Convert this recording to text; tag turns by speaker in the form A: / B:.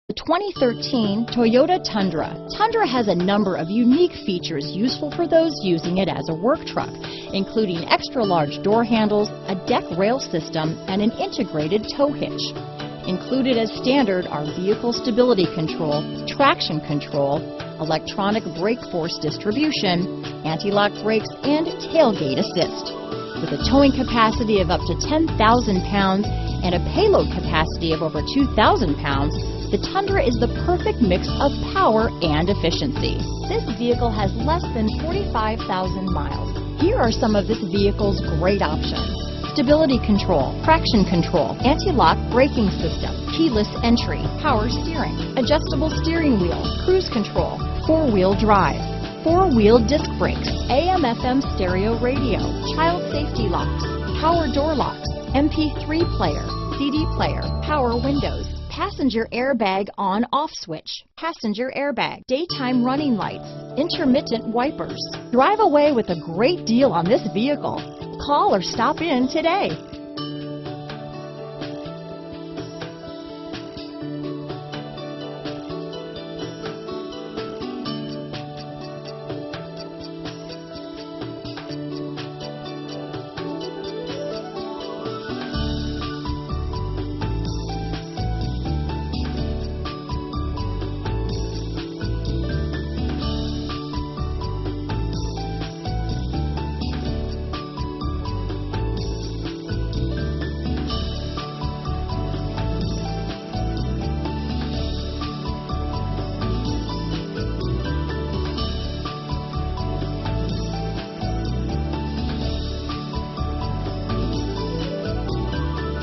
A: The 2013 Toyota Tundra. Tundra has a number of unique features useful for those using it as a work truck, including extra-large door handles, a deck rail system, and an integrated tow hitch. Included as standard are vehicle stability control, traction control, electronic brake force distribution, anti-lock brakes, and tailgate assist. With a towing capacity of up to 10,000 pounds and a payload capacity of over 2,000 pounds, the Tundra is the perfect mix of power and efficiency. This vehicle has less than 45,000 miles. Here are some of this vehicle's great options: stability control, traction control, anti-lock braking system, keyless entry, power steering, adjustable steering wheel, cruise control, four-wheel drive, four-wheel disc brakes, AM/FM stereo radio, child safety locks, power door locks, MP3 player, CD player, power windows, passenger airbag on/off switch, passenger airbag, daytime running lights, intermittent wipers. Drive away with a great deal on this vehicle. Call or stop in today.